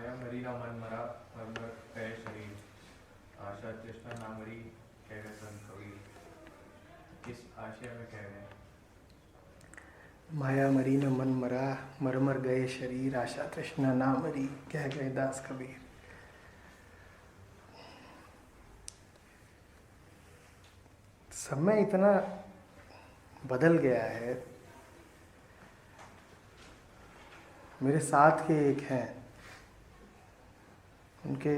माया मरी ना मन मरा मर गए शरीर, आशा तृष्णा ना मरी कह गए संत कबीर। किस आशय में कह रहे हैं? माया मरी न मन मरा मर मर गए शरीर, आशा तृष्णा ना मरी कह गए दास कबीर। समय इतना बदल गया है। मेरे साथ के एक हैं, उनके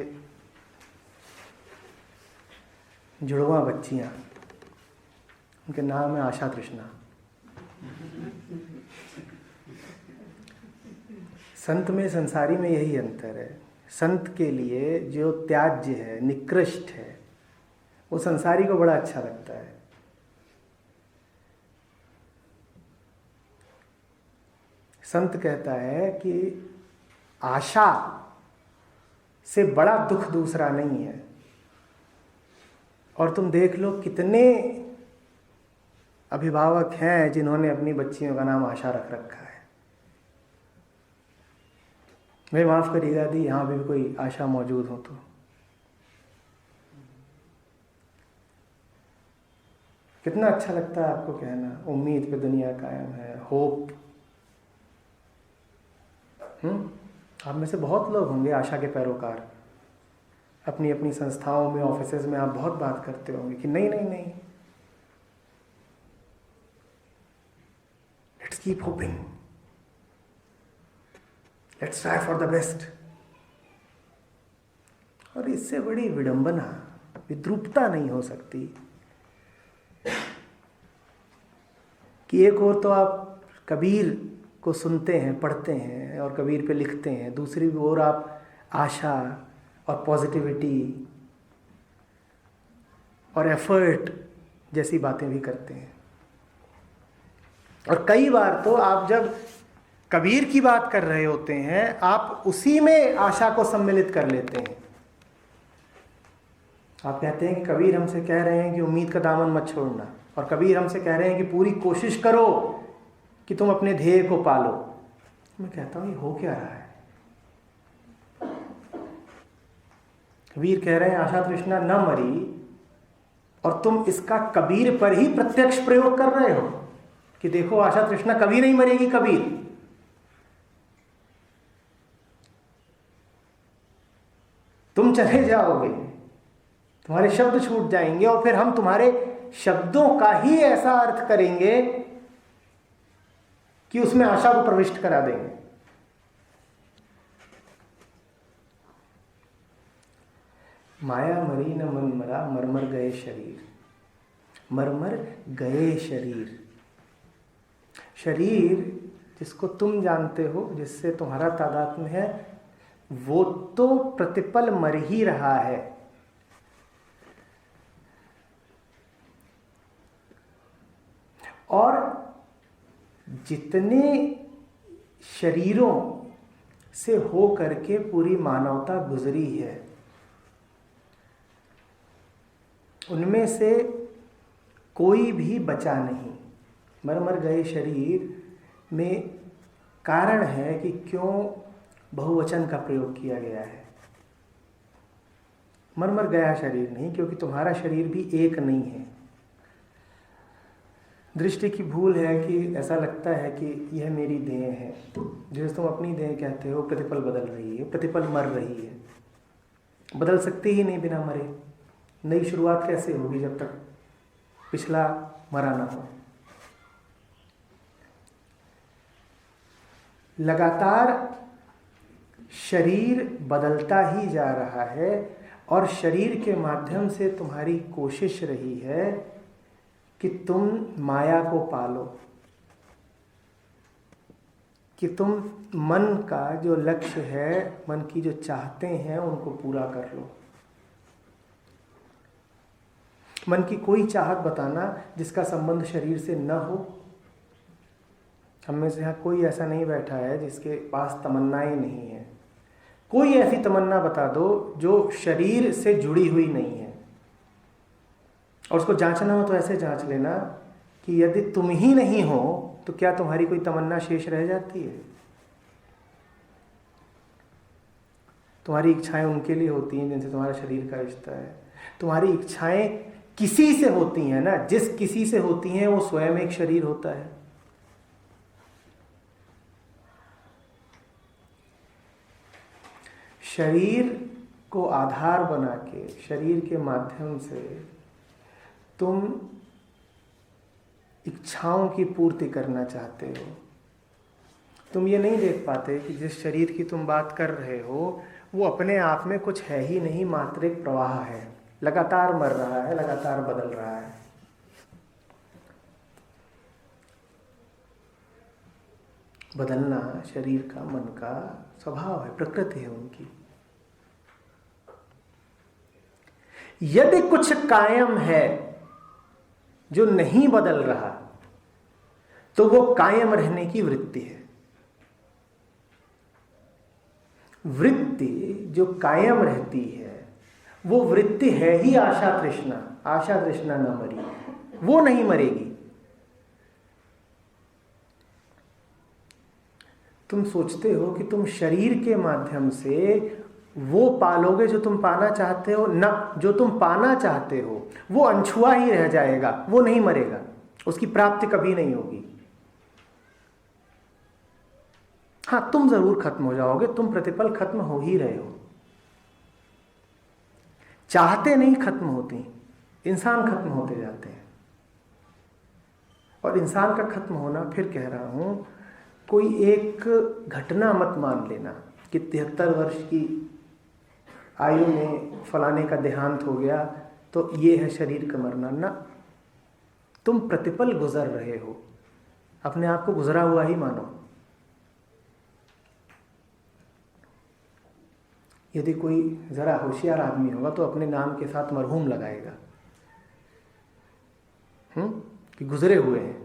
जुड़वा बच्चियां, उनके नाम है आशा तृष्णा। संत में संसारी में यही अंतर है। संत के लिए जो त्याज्य है, निकृष्ट है, वो संसारी को बड़ा अच्छा लगता है। संत कहता है कि आशा से बड़ा दुख दूसरा नहीं है। और तुम देख लो कितने अभिभावक हैं जिन्होंने अपनी बच्चियों का नाम आशा रख रखा है। मैं माफ़ करिएगा दी, यहाँ भी कोई आशा मौजूद हो तो। कितना अच्छा लगता है आपको कहना उम्मीद पे दुनिया कायम है, होप। आप में से बहुत लोग होंगे आशा के पैरोकार। अपनी अपनी संस्थाओं में, ऑफिसेज में आप बहुत बात करते होंगे कि नहीं नहीं नहीं, let's keep hopping, let's try for the best. और इससे बड़ी विडंबना, विद्रूपता नहीं हो सकती कि एक ओर तो आप कबीर को सुनते हैं, पढ़ते हैं और कबीर पे लिखते हैं, दूसरी ओर आप आशा और पॉजिटिविटी और एफर्ट जैसी बातें भी करते हैं। और कई बार तो आप जब कबीर की बात कर रहे होते हैं, आप उसी में आशा को सम्मिलित कर लेते हैं। आप कहते हैं कि कबीर हमसे कह रहे हैं कि उम्मीद का दामन मत छोड़ना, और कबीर हमसे कह रहे हैं कि पूरी कोशिश करो कि तुम अपने ध्येय को पालो। मैं कहता हूं ये हो क्या रहा है? कबीर कह रहे हैं आशा तृष्णा न मरी, और तुम इसका कबीर पर ही प्रत्यक्ष प्रयोग कर रहे हो कि देखो आशा तृष्णा कभी नहीं मरेगी। कबीर तुम चले जाओगे, तुम्हारे शब्द छूट जाएंगे, और फिर हम तुम्हारे शब्दों का ही ऐसा अर्थ करेंगे कि उसमें आशा को प्रविष्ट करा देंगे। माया मरी न मन मरा मरमर गए शरीर, मरमर गए शरीर। शरीर जिसको तुम जानते हो, जिससे तुम्हारा तादात्म्य है, वो तो प्रतिपल मर ही रहा है। और जितने शरीरों से हो करके पूरी मानवता गुजरी है, उनमें से कोई भी बचा नहीं। मर मर गए शरीर में कारण है कि क्यों बहुवचन का प्रयोग किया गया है। मर मर गया शरीर नहीं, क्योंकि तुम्हारा शरीर भी एक नहीं है। दृष्टि की भूल है कि ऐसा लगता है कि यह मेरी देह है। जैसे तुम अपनी देह कहते हो, प्रतिपल बदल रही है, प्रतिपल मर रही है। बदल सकती ही नहीं बिना मरे। नई शुरुआत कैसे होगी जब तक पिछला मरा ना हो? लगातार शरीर बदलता ही जा रहा है, और शरीर के माध्यम से तुम्हारी कोशिश रही है कि तुम माया को पालो, कि तुम मन का जो लक्ष्य है, मन की जो चाहते हैं, उनको पूरा कर लो। मन की कोई चाहत बताना जिसका संबंध शरीर से न हो। हम में से यहाँ कोई ऐसा नहीं बैठा है जिसके पास तमन्नाएं नहीं है। कोई ऐसी तमन्ना बता दो जो शरीर से जुड़ी हुई नहीं है। और उसको जांचना हो तो ऐसे जांच लेना कि यदि तुम ही नहीं हो तो क्या तुम्हारी कोई तमन्ना शेष रह जाती है? तुम्हारी इच्छाएं उनके लिए होती हैं जिनसे तुम्हारा शरीर का रिश्ता है। तुम्हारी इच्छाएं किसी से होती हैं ना, जिस किसी से होती हैं वो स्वयं एक शरीर होता है। शरीर को आधार बना के, शरीर के माध्यम से तुम इच्छाओं की पूर्ति करना चाहते हो। तुम ये नहीं देख पाते कि जिस शरीर की तुम बात कर रहे हो वो अपने आप में कुछ है ही नहीं, मात्र एक प्रवाह है, लगातार मर रहा है, लगातार बदल रहा है। बदलना शरीर का, मन का स्वभाव है, प्रकृति है उनकी। यदि कुछ कायम है जो नहीं बदल रहा तो वो कायम रहने की वृत्ति है। वृत्ति जो कायम रहती है वो वृत्ति है ही आशा तृष्णा। आशा तृष्णा न मरी, वो नहीं मरेगी। तुम सोचते हो कि तुम शरीर के माध्यम से वो पालोगे जो तुम पाना चाहते हो ना। जो तुम पाना चाहते हो वो अनछुआ ही रह जाएगा, वो नहीं मरेगा, उसकी प्राप्ति कभी नहीं होगी। हाँ, तुम जरूर खत्म हो जाओगे, तुम प्रतिपल खत्म हो ही रहे हो। चाहते नहीं खत्म होती, इंसान खत्म होते जाते हैं। और इंसान का खत्म होना, फिर कह रहा हूं, कोई एक घटना मत मान लेना कि 73 वर्ष की आयु में फलाने का देहांत हो गया तो ये है शरीर का मरना। ना, तुम प्रतिपल गुजर रहे हो, अपने आप को गुजरा हुआ ही मानो। यदि कोई जरा होशियार आदमी होगा तो अपने नाम के साथ मरहूम लगाएगा, कि गुजरे हुए हैं।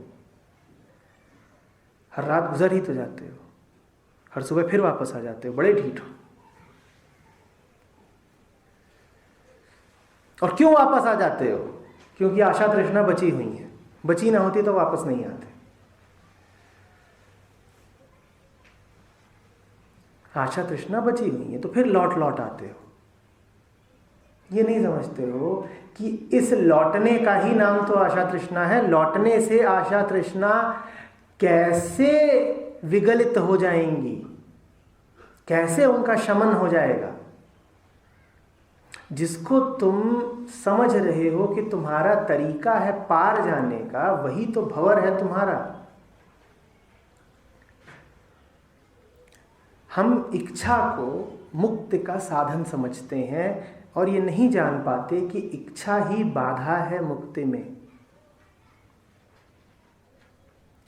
हर रात गुजर ही तो जाते हो, हर सुबह फिर वापस आ जाते हो, बड़े ढीठ हो। और क्यों वापस आ जाते हो? क्योंकि आशा तृष्णा बची हुई है। बची ना होती तो वापस नहीं आते। आशा तृष्णा बची हुई है तो फिर लौट लौट आते हो। ये नहीं समझते हो कि इस लौटने का ही नाम तो आशा तृष्णा है। लौटने से आशा तृष्णा कैसे विगलित हो जाएंगी, कैसे उनका शमन हो जाएगा? जिसको तुम समझ रहे हो कि तुम्हारा तरीका है पार जाने का, वही तो भंवर है तुम्हारा। हम इच्छा को मुक्ति का साधन समझते हैं और ये नहीं जान पाते कि इच्छा ही बाधा है मुक्ति में।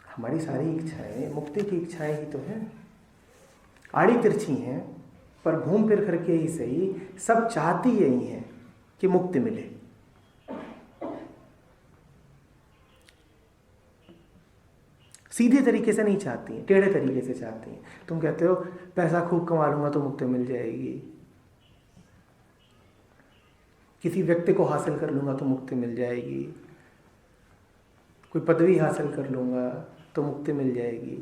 हमारी सारी इच्छाएं मुक्ति की इच्छाएं ही तो हैं। आड़ी तिरछी हैं पर घूम फिर करके ही सही, सब चाहती यही हैं कि मुक्ति मिले। सीधे तरीके से नहीं चाहती हैं, टेढ़े तरीके से चाहती हैं। तुम कहते हो पैसा खूब कमा लूंगा तो मुक्ति मिल जाएगी, किसी व्यक्ति को हासिल कर लूंगा तो मुक्ति मिल जाएगी, कोई पदवी हासिल कर लूंगा तो मुक्ति मिल जाएगी।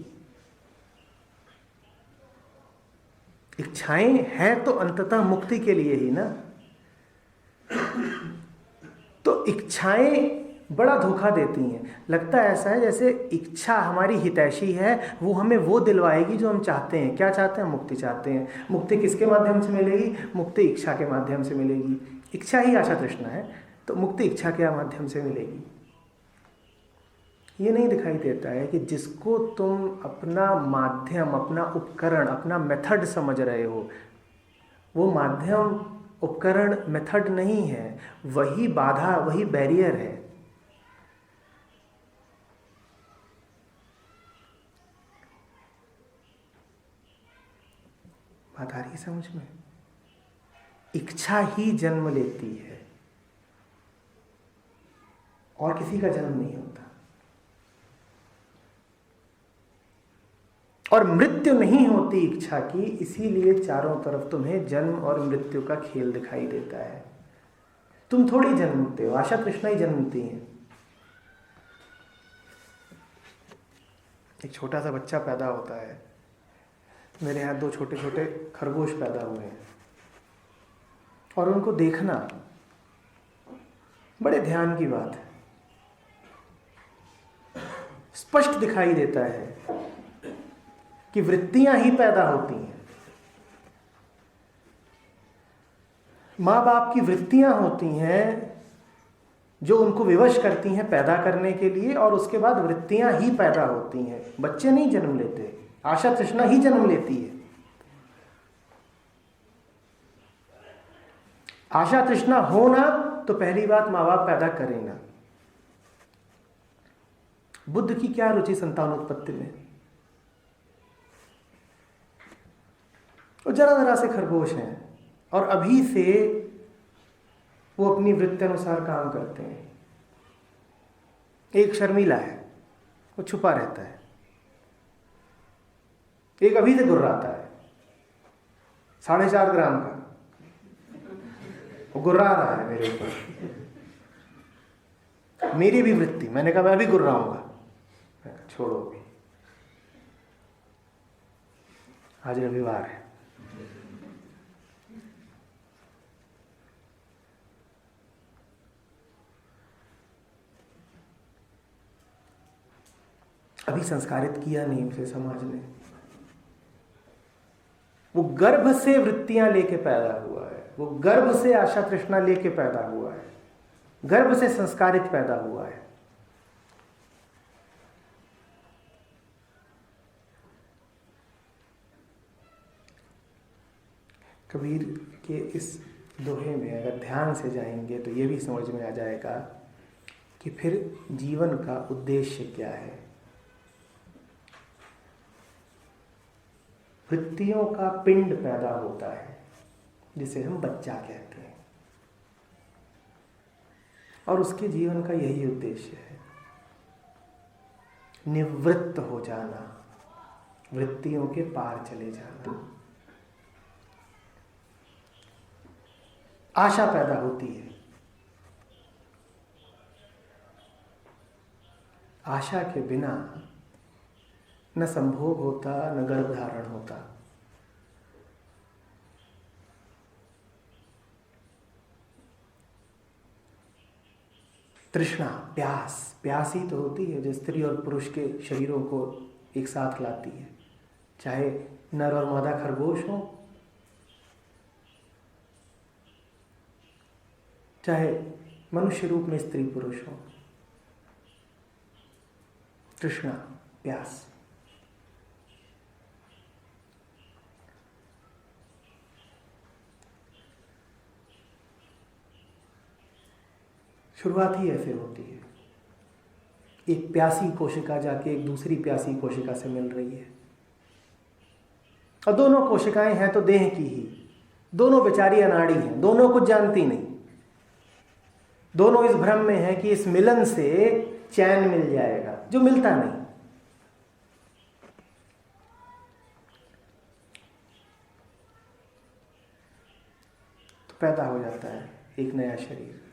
इच्छाएं हैं तो अंततः मुक्ति के लिए ही ना। तो इच्छाएं बड़ा धोखा देती हैं। लगता है ऐसा है जैसे इच्छा हमारी हितैषी है, वो हमें वो दिलवाएगी जो हम चाहते हैं। क्या चाहते हैं? मुक्ति चाहते हैं। मुक्ति किसके माध्यम से मिलेगी? मुक्ति इच्छा के माध्यम से मिलेगी। इच्छा ही आशा तृष्णा है, तो मुक्ति इच्छा के माध्यम से मिलेगी। ये नहीं दिखाई देता है कि जिसको तुम अपना माध्यम, अपना उपकरण, अपना मेथड समझ रहे हो, वो माध्यम, उपकरण, मेथड नहीं है, वही बाधा, वही बैरियर है। बात आ रही है समझ में? इच्छा ही जन्म लेती है और किसी का जन्म नहीं होता। और मृत्यु नहीं होती इच्छा की, इसीलिए चारों तरफ तुम्हें जन्म और मृत्यु का खेल दिखाई देता है। तुम थोड़ी जन्मते हो, आशा तृष्णा ही जन्मती है। एक छोटा सा बच्चा पैदा होता है, मेरे यहाँ 2 छोटे छोटे खरगोश पैदा हुए हैं। और उनको देखना बड़े ध्यान की बात है। स्पष्ट दिखाई देता है कि वृत्तियां ही पैदा होती हैं। माँ बाप की वृत्तियां होती हैं जो उनको विवश करती हैं पैदा करने के लिए, और उसके बाद वृत्तियां ही पैदा होती हैं। बच्चे नहीं जन्म लेते, आशा तृष्णा ही जन्म लेती है। आशा तृष्णा हो ना तो पहली बात माँ बाप पैदा करें ना। बुद्ध की क्या रुचि संतान उत्पत्ति में? वो जरा जरा से खरगोश हैं और अभी से वो अपनी वृत्ति अनुसार काम करते हैं। एक शर्मीला है, वो छुपा रहता है। एक अभी से गुर्राता है, 4.5 ग्राम का, वो गुर्रा रहा है मेरे ऊपर। मेरी भी वृत्ति, मैंने कहा मैं भी गुर्राऊंगा। छोड़ो अभी, आज रविवार है। अभी संस्कारित किया नहीं उसे समाज ने। वो गर्भ से वृत्तियां लेके पैदा हुआ है, वो गर्भ से आशा तृष्णा लेके पैदा हुआ है, गर्भ से संस्कारित पैदा हुआ है। कबीर के इस दोहे में अगर ध्यान से जाएंगे तो ये भी समझ में आ जाएगा कि फिर जीवन का उद्देश्य क्या है। वृत्तियों का पिंड पैदा होता है जिसे हम बच्चा कहते हैं, और उसके जीवन का यही उद्देश्य है, निवृत्त हो जाना, वृत्तियों के पार चले जाना। आशा पैदा होती है, आशा के बिना न संभोग होता न गर्भधारण होता। तृष्णा, प्यास, प्यास ही तो होती है जो स्त्री और पुरुष के शरीरों को एक साथ लाती है, चाहे नर और मादा खरगोश हो, चाहे मनुष्य रूप में स्त्री पुरुष हो। तृष्णा, प्यास। शुरुआत ही ऐसे होती है, एक प्यासी कोशिका जाके एक दूसरी प्यासी कोशिका से मिल रही है, और दोनों कोशिकाएं हैं तो देह की ही, दोनों बेचारी अनाड़ी हैं, दोनों कुछ जानती नहीं, दोनों इस भ्रम में है कि इस मिलन से चैन मिल जाएगा, जो मिलता नहीं। तो पैदा हो जाता है एक नया शरीर।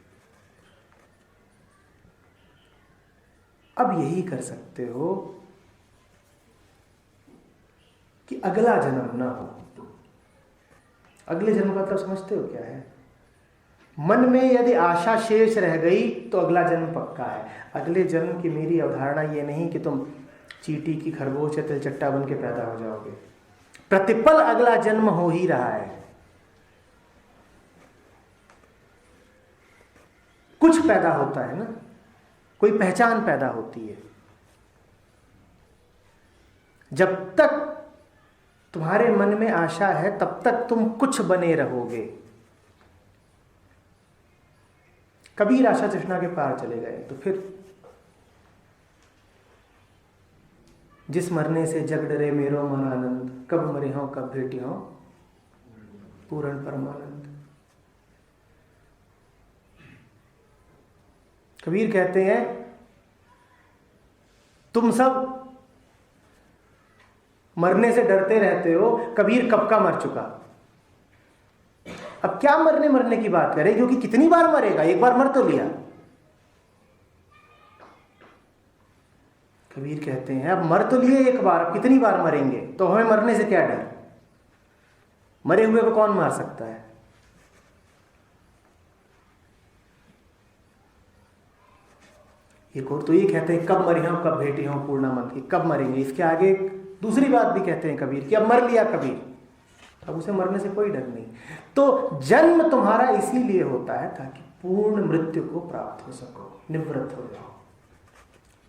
अब यही कर सकते हो कि अगला जन्म ना हो। अगले जन्म का मतलब समझते हो क्या है? मन में यदि आशा शेष रह गई तो अगला जन्म पक्का है। अगले जन्म की मेरी अवधारणा ये नहीं कि तुम चींटी की खरगोश या तिलचट्टा बन के पैदा हो जाओगे। प्रतिपल अगला जन्म हो ही रहा है। कुछ पैदा होता है ना, कोई पहचान पैदा होती है। जब तक तुम्हारे मन में आशा है तब तक तुम कुछ बने रहोगे। कबीर आशा तृष्णा के पार चले गए तो फिर जिस मरने से जग डरे मेरो मन आनंद, कब मरे हों कब भेटी हों पूर्ण परमानंद। कबीर कहते हैं तुम सब मरने से डरते रहते हो, कबीर कब का मर चुका। अब क्या मरने की बात करें, क्योंकि कितनी बार मरेगा, एक बार मर तो लिया। कबीर कहते हैं अब मर तो लिए एक बार, अब कितनी बार मरेंगे, तो हमें मरने से क्या डर। मरे हुए को कौन मार सकता है। तो ये कहते हैं कब मरी हूँ कब भेटी हूँ पूर्णानंद की, कब मरेंगे। इसके आगे दूसरी बात भी कहते हैं कबीर कि अब मर लिया कबीर, अब उसे मरने से कोई डर नहीं। तो जन्म तुम्हारा इसीलिए होता है ताकि पूर्ण मृत्यु को प्राप्त हो सको, निवृत्त हो जाओ।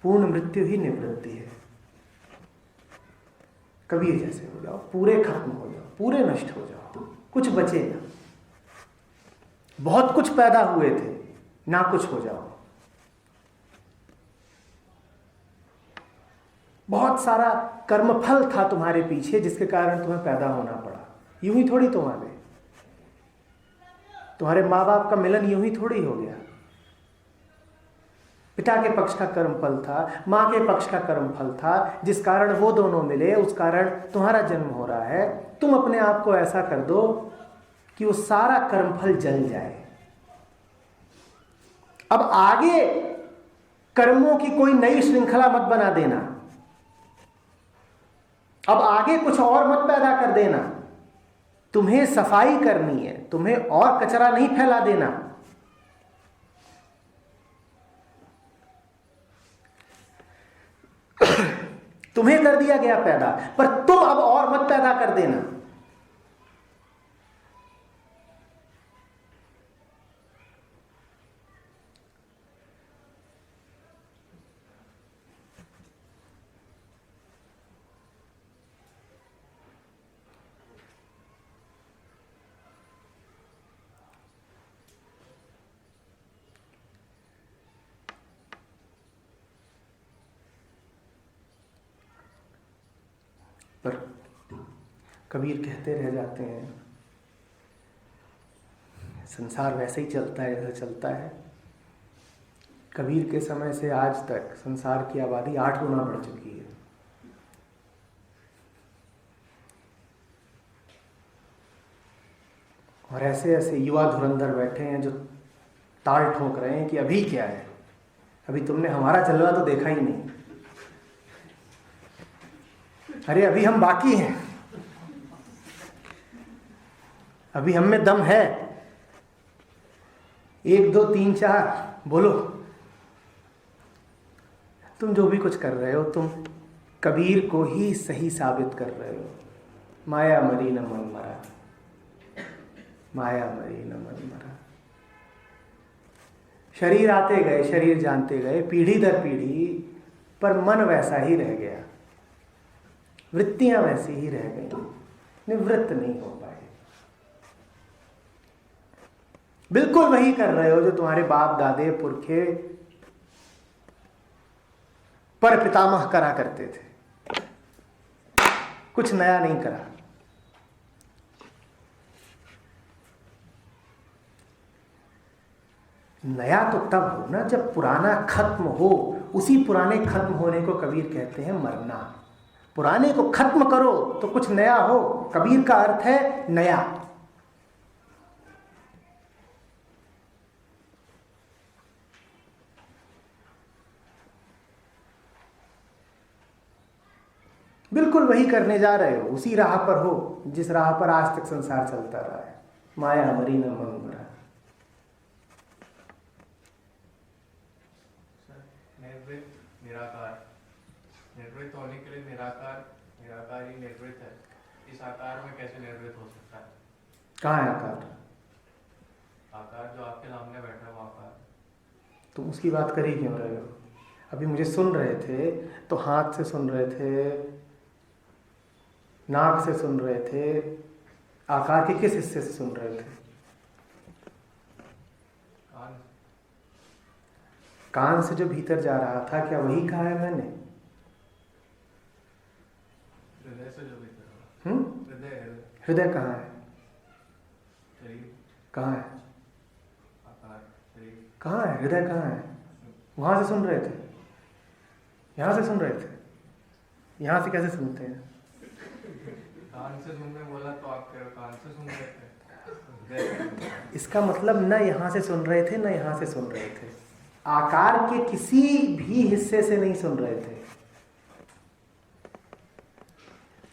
पूर्ण मृत्यु ही निवृत्ति है। कबीर जैसे हो जाओ, पूरे खत्म हो जाओ, पूरे नष्ट हो जाओ, कुछ बचे ना। बहुत कुछ पैदा हुए थे, ना कुछ हो जाओ। बहुत सारा कर्मफल था तुम्हारे पीछे जिसके कारण तुम्हें पैदा होना पड़ा। यूं ही थोड़ी तुम आ गए, तुम्हारे माँ बाप का मिलन यूं ही थोड़ी हो गया। पिता के पक्ष का कर्मफल था, माँ के पक्ष का कर्मफल था, जिस कारण वो दोनों मिले उस कारण तुम्हारा जन्म हो रहा है। तुम अपने आप को ऐसा कर दो कि वो सारा कर्मफल जल जाए। अब आगे कर्मों की कोई नई श्रृंखला मत बना देना, अब आगे कुछ और मत पैदा कर देना। तुम्हें सफाई करनी है, तुम्हें और कचरा नहीं फैला देना। तुम्हें कर दिया गया पैदा, पर तुम अब और मत पैदा कर देना। पर कबीर कहते रह जाते हैं संसार वैसे ही चलता है जैसा चलता है। कबीर के समय से आज तक संसार की आबादी 8 गुना बढ़ चुकी है। और ऐसे ऐसे युवा धुरंधर बैठे हैं जो ताल ठोक रहे हैं कि अभी क्या है, अभी तुमने हमारा जलवा तो देखा ही नहीं। अरे अभी हम बाकी हैं, अभी हम में दम है। 1 2 3 4 बोलो। तुम जो भी कुछ कर रहे हो तुम कबीर को ही सही साबित कर रहे हो। माया मरी न मन मरा, माया मरी न मन मरा। शरीर आते गए, शरीर जानते गए, पीढ़ी दर पीढ़ी, पर मन वैसा ही रह गया, वृत्तियां वैसी ही रह गई, निवृत्त नहीं हो पाए। बिल्कुल वही कर रहे हो जो तुम्हारे बाप दादे पुरखे पर पितामह करा करते थे। कुछ नया नहीं करा। नया तो तब हो ना जब पुराना खत्म हो। उसी पुराने खत्म होने को कबीर कहते हैं मरना। पुराने को खत्म करो तो कुछ नया हो। कबीर का अर्थ है नया। बिल्कुल वही करने जा रहे हो, उसी राह पर हो जिस राह पर आज तक संसार चलता रहा है। माया मरी न मन मरा। निर्वृत्त निराकार, निर्वृत्त होने के लिए निराकार, निराकार ही निर्वृत्त है। इस आकार में कैसे निर्वृत्त हो सकता है? कहाँ है आकार? आकार जो आपके सामने बैठा है वो आकार। तुम उसकी बात कर ही क्यों रहे हो? अभी मुझे सुन रहे थे तो हाथ से सुन रहे थे, नाक से सुन रहे थे, आकार के किस हिस्से से सुन रहे थे? कान से जो भीतर जा रहा था, क्या वही कहा है मैंने? हृदय से जो भीतर है। हृदय कहाँ है? शरीर कहाँ है? आकार शरीर कहाँ है? हृदय कहाँ है? वहां से सुन रहे थे, यहां से सुन रहे थे, यहां से कैसे सुनते हैं? कान से सुनने बोला तो आप कह रहे हो कान से सुन रहे थे। इसका मतलब न यहां से सुन रहे थे न यहां से सुन रहे थे। आकार के किसी भी हिस्से से नहीं सुन रहे थे।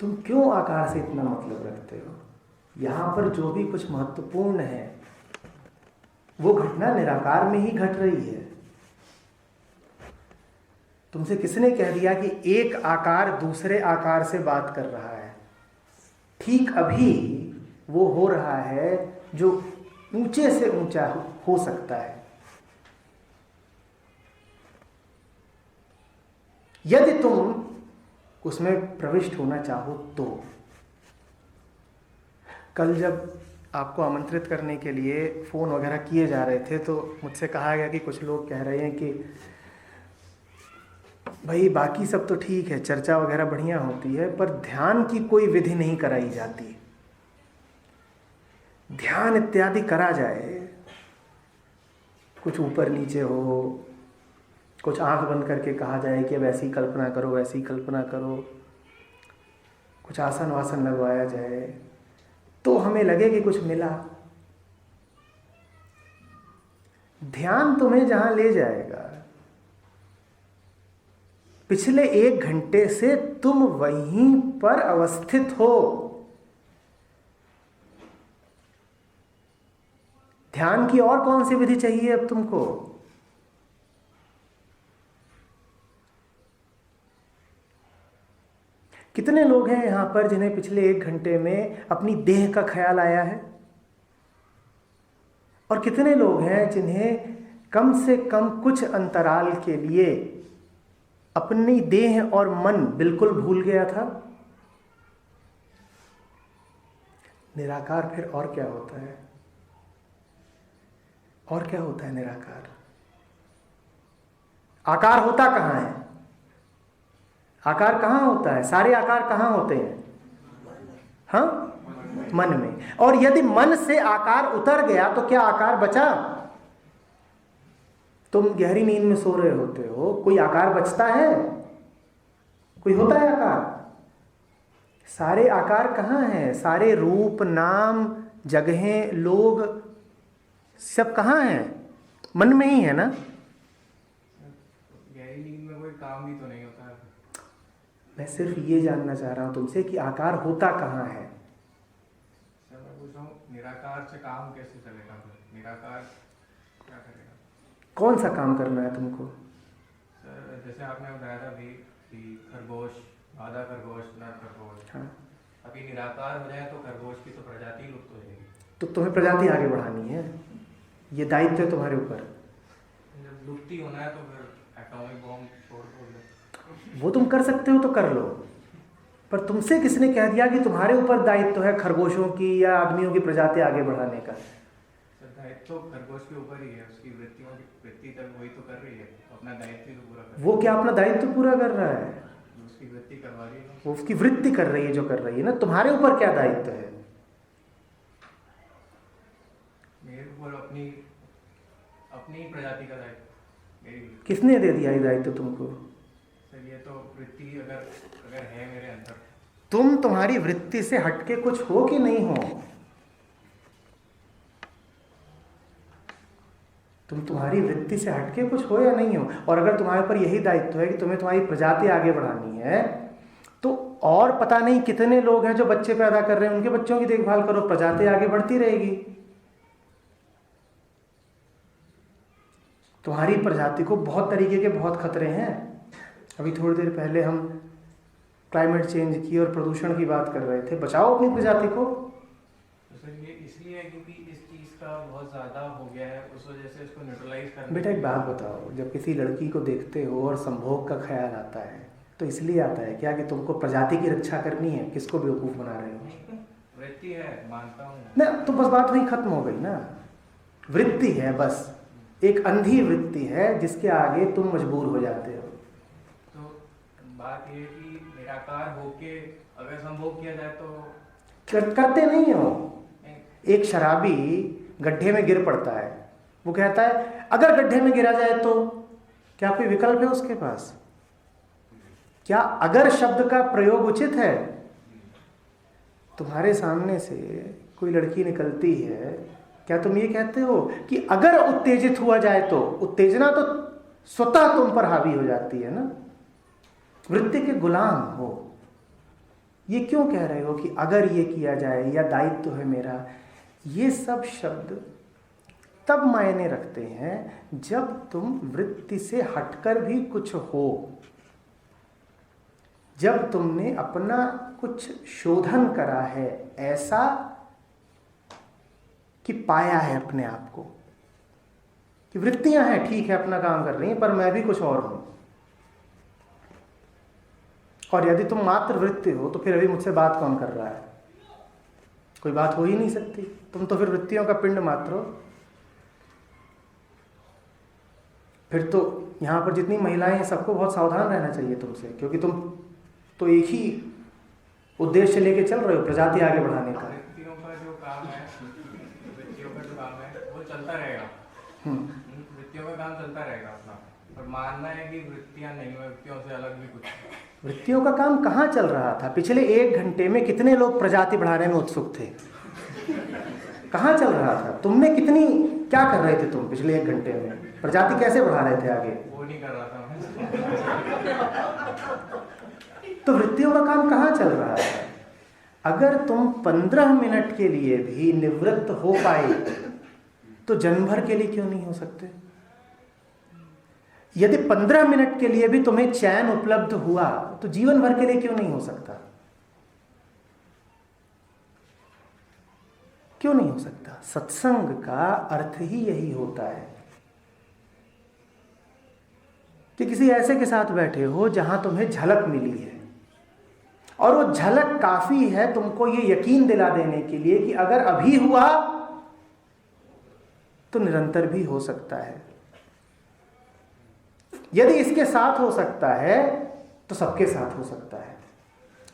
तुम क्यों आकार से इतना मतलब रखते हो? यहां पर जो भी कुछ महत्वपूर्ण है वो घटना निराकार में ही घट रही है। तुमसे किसने कह दिया कि एक आकार दूसरे आकार से बात कर रहा है? ठीक अभी वो हो रहा है जो ऊंचे से ऊंचा हो सकता है। यदि तुम उसमें प्रविष्ट होना चाहो तो। कल जब आपको आमंत्रित करने के लिए फ़ोन वगैरह किए जा रहे थे तो मुझसे कहा गया कि कुछ लोग कह रहे हैं कि भाई बाकी सब तो ठीक है, चर्चा वगैरह बढ़िया होती है, पर ध्यान की कोई विधि नहीं कराई जाती। ध्यान इत्यादि करा जाए, कुछ ऊपर नीचे हो, कुछ आंख बंद करके कहा जाए कि अब ऐसी कल्पना करो, वैसी कल्पना करो, कुछ आसन वासन लगवाया जाए तो हमें लगे कि कुछ मिला। ध्यान तुम्हें जहां ले जाएगा, पिछले 1 घंटे से तुम वहीं पर अवस्थित हो। ध्यान की और कौन सी विधि चाहिए अब तुमको? कितने लोग हैं यहां पर जिन्हें पिछले 1 घंटे में अपनी देह का ख्याल आया है? और कितने लोग हैं जिन्हें कम से कम कुछ अंतराल के लिए अपनी देह और मन बिल्कुल भूल गया था? निराकार फिर और क्या होता है? और क्या होता है निराकार? आकार होता कहां है? आकार कहां होता है? सारे आकार कहां होते हैं? हाँ, मन में। और यदि मन से आकार उतर गया तो क्या आकार बचा? तुम गहरी नींद में सो रहे होते हो, कोई आकार बचता है? कोई होता है आकार? सारे आकार कहां हैं? सारे रूप, नाम, जगहें, लोग सब कहां हैं? मन में ही है ना? गहरी नींद में कोई काम भी तो नहीं होता है। मैं सिर्फ ये जानना चाह रहा हूं तुमसे कि आकार होता कहां है? सर मैं पूछ रहा हूँ, निराकार से काम कैसे चलेगा? निराकार क्या करेगा? कौन सा काम करना है तुमको? सर जैसे आपने बताया था अभी कि खरगोश, आधा खरगोश, नर खरगोश, हाँ, अभी निराकार हो जाए तो खरगोश की तो प्रजाति लुप्त हो जाएगी। तो तुम्हें प्रजाति आगे बढ़ानी है, ये दायित्व है तुम्हारे ऊपर। जब लुप्ति होना है तो फिर एटॉमिक बॉम्ब छोड़ दो। वो तुम कर सकते हो तो कर लो, पर तुमसे किसने कह दिया कि तुम्हारे ऊपर दायित्व है खरगोशों की या आदमियों की प्रजाति आगे बढ़ाने का? दायित्व तो खरगोश के ऊपर ही है, उसकी वृत्ति तक वही तो कर रही है, अपना दायित्व तो पूरा कर रही है। वो क्या अपना दायित्व पूरा कर रहा है? उसकी वृत्ति करवा रही है। वो उसकी वृत्ति कर रही है जो कर रही है ना। तुम्हारे ऊपर क्या दायित्व है? मेरे ऊपर अपनी प्रजाति का दायित्व मेरी। किसने दे दिया ये दायित्व तुमको? सर ये तो वृत्ति अगर है मेरे अंदर। तुम तुम्हारी वृत्ति से हटके कुछ हो कि नहीं हो? तुम तुम्हारी वृत्ति से हटके कुछ हो या नहीं हो? और अगर तुम्हारे पर यही दायित्व है कि तुम्हें तुम्हारी प्रजाति आगे बढ़ानी है तो और पता नहीं कितने लोग हैं जो बच्चे पैदा कर रहे हैं, उनके बच्चों की देखभाल करो, प्रजाति आगे बढ़ती रहेगी। तुम्हारी प्रजाति को बहुत तरीके के बहुत खतरे हैं। अभी थोड़ी देर पहले हम क्लाइमेट चेंज की और प्रदूषण की बात कर रहे थे। बचाओ अपनी प्रजाति को। तो सर ये इसलिए है क्योंकि इस चीज़ का बहुत ज़्यादा हो गया है, उस वजह से इसको न्यूट्रलाइज करना। बेटा एक बात बताओ, जब किसी लड़की को देखते हो और संभोग का ख्याल आता है तो इसलिए आता है क्या कि तुमको प्रजाति की रक्षा करनी है? किसको बेवकूफ़ बना रहे हो? वृत्ति है, मानता हूँ ना, तो बस बात वही खत्म हो गई ना। वृत्ति है, बस एक अंधी वृत्ति है जिसके आगे तुम मजबूर हो जाते हो। तो बात ये कि निराकार होके अगर संभोग किया जाए तो करते नहीं हो। एक शराबी गड्ढे में गिर पड़ता है, वो कहता है अगर गड्ढे में गिरा जाए तो क्या कोई विकल्प है उसके पास? क्या अगर शब्द का प्रयोग उचित है? तुम्हारे सामने से कोई लड़की निकलती है, क्या तुम ये कहते हो कि अगर उत्तेजित हुआ जाए तो? उत्तेजना तो स्वतः तुम पर हावी हो जाती है ना। वृत्ति के गुलाम हो। ये क्यों कह रहे हो कि अगर ये किया जाए या दायित्व है मेरा? ये सब शब्द तब मायने रखते हैं जब तुम वृत्ति से हटकर भी कुछ हो, जब तुमने अपना कुछ शोधन करा है ऐसा कि पाया है अपने आप को कि वृत्तियां हैं, ठीक है, अपना काम कर रही हैं, पर मैं भी कुछ और हूं। और यदि तुम मात्र वृत्ति हो तो फिर अभी मुझसे बात कौन कर रहा है? कोई बात हो ही नहीं सकती। तुम तो फिर वृत्तियों का पिंड मात्र हो। फिर तो यहां पर जितनी महिलाएं हैं सबको बहुत सावधान रहना चाहिए तुमसे, क्योंकि तुम तो एक ही उद्देश्य लेके चल रहे हो, प्रजाति आगे बढ़ाने का। वृत्तियों का जो काम है वो चलता रहेगा। वृत्तियों का काम चलता रहेगा अपना, पर मानना है कि वृत्तियां नहीं, वृत्तियों से अलग भी कुछ। वृत्तियों का काम कहाँ चल रहा था? पिछले 1 घंटे में कितने लोग प्रजाति बढ़ाने में उत्सुक थे? कहाँ चल रहा था? तुमने कितनी क्या कर रहे थे तुम पिछले 1 घंटे में? प्रजाति कैसे बढ़ा रहे थे आगे? वो नहीं कर रहा था मैं। तो वृत्तियों का काम कहाँ चल रहा है? अगर तुम 15 मिनट के लिए भी निवृत्त हो पाए तो जन्म भर के लिए क्यों नहीं हो सकते? यदि 15 मिनट के लिए भी तुम्हें चैन उपलब्ध हुआ तो जीवन भर के लिए क्यों नहीं हो सकता? क्यों नहीं हो सकता? सत्संग का अर्थ ही यही होता है कि किसी ऐसे के साथ बैठे हो जहां तुम्हें झलक मिली है, और वो झलक काफी है तुमको ये यकीन दिला देने के लिए कि अगर अभी हुआ तो निरंतर भी हो सकता है। यदि इसके साथ हो सकता है तो सबके साथ हो सकता है।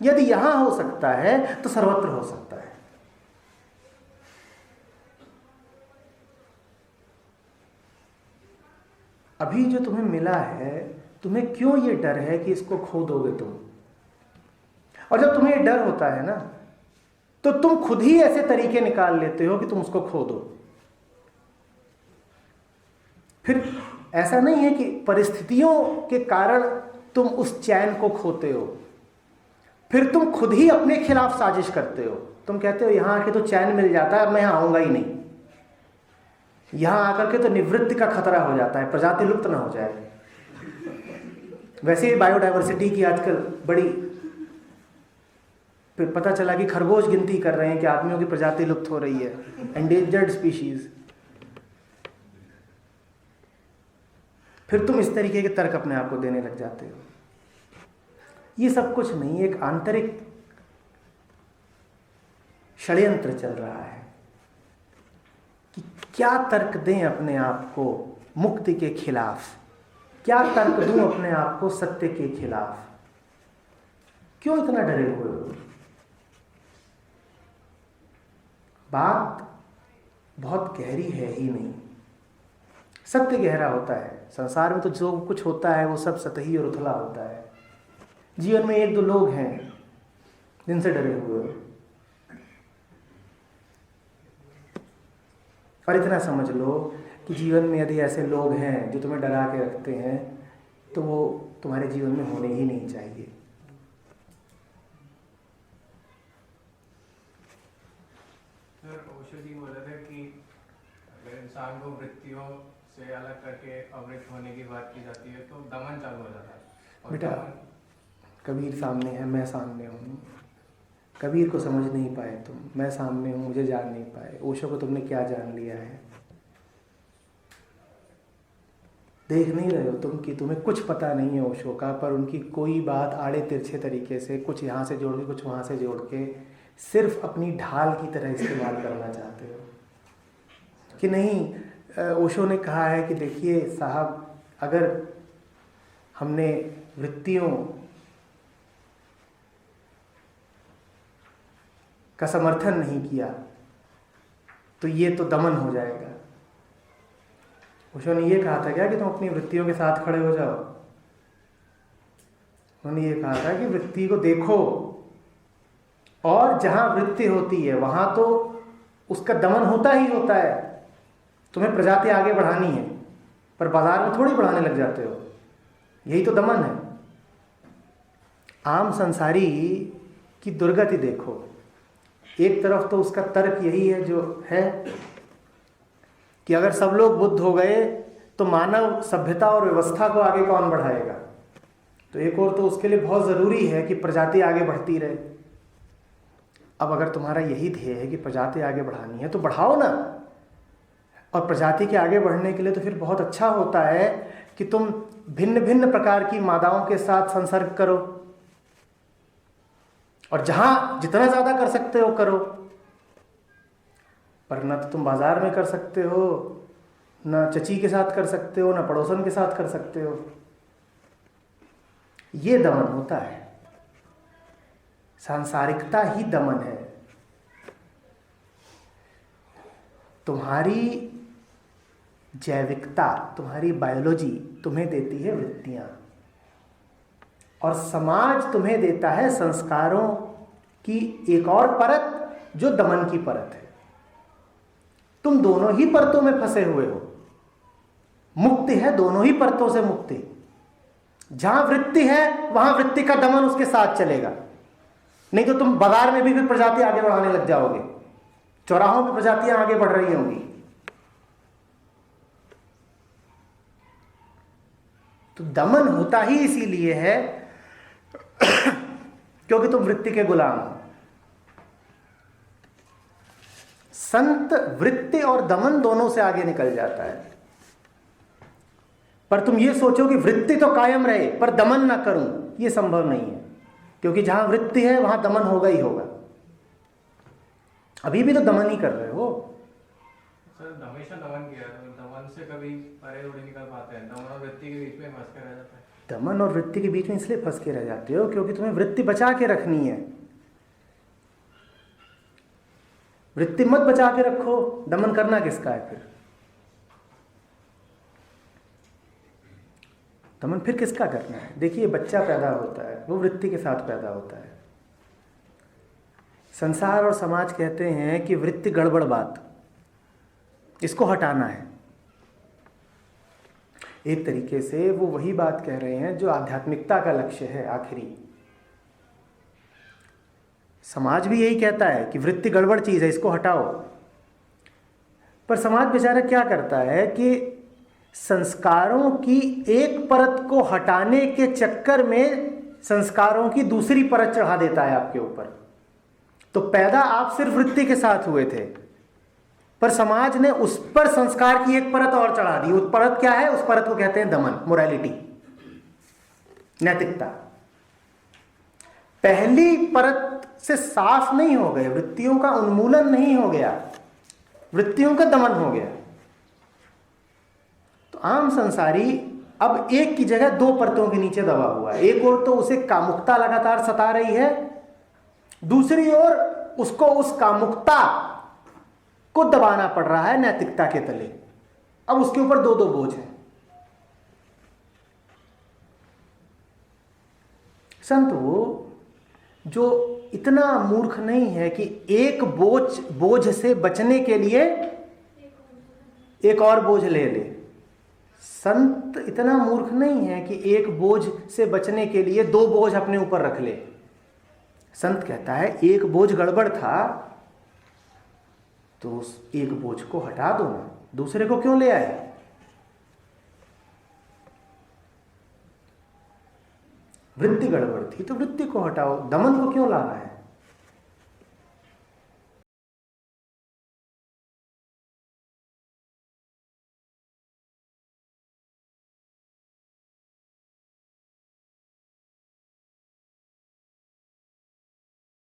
यदि यहां हो सकता है तो सर्वत्र हो सकता है। अभी जो तुम्हें मिला है, तुम्हें क्यों ये डर है कि इसको खो दोगे तुम? और जब तुम्हें ये डर होता है ना, तो तुम खुद ही ऐसे तरीके निकाल लेते हो कि तुम उसको खो दो। फिर ऐसा नहीं है कि परिस्थितियों के कारण तुम उस चैन को खोते हो, फिर तुम खुद ही अपने खिलाफ साजिश करते हो। तुम कहते हो यहां आके तो चैन मिल जाता है, अब मैं यहां आऊंगा ही नहीं। यहां आकर के तो निवृत्ति का खतरा हो जाता है, प्रजाति लुप्त ना हो जाए। वैसे ही बायोडायवर्सिटी की आजकल बड़ी, फिर पता चला कि खरगोश गिनती कर रहे हैं कि आदमियों की प्रजाति लुप्त हो रही है, एंडेंजर्ड स्पीशीज। फिर तुम इस तरीके के तर्क अपने आप को देने लग जाते हो। ये सब कुछ नहीं, एक आंतरिक षड्यंत्र चल रहा है कि क्या तर्क दें अपने आप को मुक्ति के खिलाफ, क्या तर्क दूं अपने आप को सत्य के खिलाफ। क्यों इतना डरे हुए हो? बात बहुत गहरी है ही नहीं। सत्य गहरा होता है। संसार में तो जो कुछ होता है वो सब सतही और उथला होता है। जीवन में 1-2 लोग हैं जिनसे डरे हुए हो, और इतना समझ लो कि जीवन में यदि ऐसे लोग हैं जो तुम्हें डरा के रखते हैं तो वो तुम्हारे जीवन में होने ही नहीं चाहिए। ओशो जी बोल रहे थे कि अगर इंसान को वृत्तियों से अलग करके अवृत्त होने की बात की जाती है तो दमन चालू हो जाता है। बेटा, कबीर सामने है, मैं सामने हूँ। कबीर को समझ नहीं पाए तुम, मैं सामने हूँ, मुझे जान नहीं पाए। ओशो को तुमने क्या जान लिया है? देख नहीं रहे हो तुम कि तुम्हें कुछ पता नहीं है ओशो का, पर उनकी कोई बात आड़े तिरछे तरीके से, कुछ यहाँ से जोड़ के कुछ वहाँ से जोड़ के, सिर्फ अपनी ढाल की तरह इस्तेमाल करना चाहते हो कि नहीं। ओशो ने कहा है कि देखिए साहब, अगर हमने वृत्तियों का समर्थन नहीं किया तो ये तो दमन हो जाएगा। ओशो ने ये कहा था क्या कि तुम अपनी वृत्तियों के साथ खड़े हो जाओ? उन्होंने ये कहा था कि वृत्ति को देखो, और जहां वृत्ति होती है वहां तो उसका दमन होता ही होता है। तुम्हें प्रजाति आगे बढ़ानी है, पर बाजार में थोड़ी बढ़ाने लग जाते हो। यही तो दमन है। आम संसारी की दुर्गति देखो। एक तरफ तो उसका तर्क यही है जो है कि अगर सब लोग बुद्ध हो गए तो मानव सभ्यता और व्यवस्था को आगे कौन बढ़ाएगा। तो एक और तो उसके लिए बहुत ज़रूरी है कि प्रजाति आगे बढ़ती रहे। अब अगर तुम्हारा यही ध्येय है कि प्रजाति आगे बढ़ानी है तो बढ़ाओ ना। और प्रजाति के आगे बढ़ने के लिए तो फिर बहुत अच्छा होता है कि तुम भिन्न भिन्न प्रकार की मादाओं के साथ संसर्ग करो, और जहां जितना ज़्यादा कर सकते हो करो। पर न तो तुम बाजार में कर सकते हो, न चची के साथ कर सकते हो, न पड़ोसन के साथ कर सकते हो। ये दमन होता है, सांसारिकता ही दमन है। तुम्हारी जैविकता, तुम्हारी बायोलॉजी तुम्हें देती है वृत्तियां, और समाज तुम्हें देता है संस्कारों की एक और परत जो दमन की परत है। तुम दोनों ही परतों में फंसे हुए हो। मुक्ति है दोनों ही परतों से मुक्ति। जहां वृत्ति है वहां वृत्ति का दमन उसके साथ चलेगा, नहीं तो तुम बाजार में भी फिर प्रजाति आगे बढ़ाने लग जाओगे, चौराहों में प्रजातियां आगे बढ़ रही होंगी। तो दमन होता ही इसीलिए है क्योंकि तुम वृत्ति के गुलाम हो। संत वृत्ति और दमन दोनों से आगे निकल जाता है। पर तुम ये सोचो कि वृत्ति तो कायम रहे पर दमन ना करूं, यह संभव नहीं है, क्योंकि जहां वृत्ति है वहां दमन होगा ही होगा। अभी भी तो दमन ही कर रहे हो। सर हमेशा दमन किया, तो दमन से कभी परे थोड़ी निकल पाते हैं। दमन और वृत्ति के बीच में फंस के रह जाता है। दमन और वृत्ति के बीच में इसलिए फंस के रह जाते हो क्योंकि तुम्हें वृत्ति बचा के रखनी है। वृत्ति मत बचा के रखो, दमन करना किसका है फिर? दमन फिर किसका करना है? देखिए, बच्चा पैदा होता है वो वृत्ति के साथ पैदा होता है। संसार और समाज कहते हैं कि वृत्ति गड़बड़ बात, इसको हटाना है। एक तरीके से वो वही बात कह रहे हैं जो आध्यात्मिकता का लक्ष्य है आखिरी। समाज भी यही कहता है कि वृत्ति गड़बड़ चीज है, इसको हटाओ। पर समाज बेचारा क्या करता है कि संस्कारों की एक परत को हटाने के चक्कर में संस्कारों की दूसरी परत चढ़ा देता है आपके ऊपर। तो पैदा आप सिर्फ वृत्ति के साथ हुए थे, पर समाज ने उस पर संस्कार की एक परत और चढ़ा दी। उस परत क्या है? उस परत को कहते हैं दमन, मोरालिटी, नैतिकता। पहली परत से साफ नहीं हो गए, वृत्तियों का उन्मूलन नहीं हो गया, वृत्तियों का दमन हो गया। तो आम संसारी अब एक की जगह दो परतों के नीचे दबा हुआ है। एक ओर तो उसे कामुकता लगातार सता रही है, दूसरी ओर उसको उस कामुकता को दबाना पड़ रहा है नैतिकता के तले। अब उसके ऊपर दो दो बोझ है। संत वो जो इतना मूर्ख नहीं है कि एक बोझ से बचने के लिए एक और बोझ ले ले। संत इतना मूर्ख नहीं है कि एक बोझ से बचने के लिए दो बोझ अपने ऊपर रख ले। संत कहता है एक बोझ गड़बड़ था तो उस एक बोझ को हटा दो ना, दूसरे को क्यों ले आए? वृत्ति गड़बड़ थी तो वृत्ति को हटाओ, दमन को क्यों लाना है?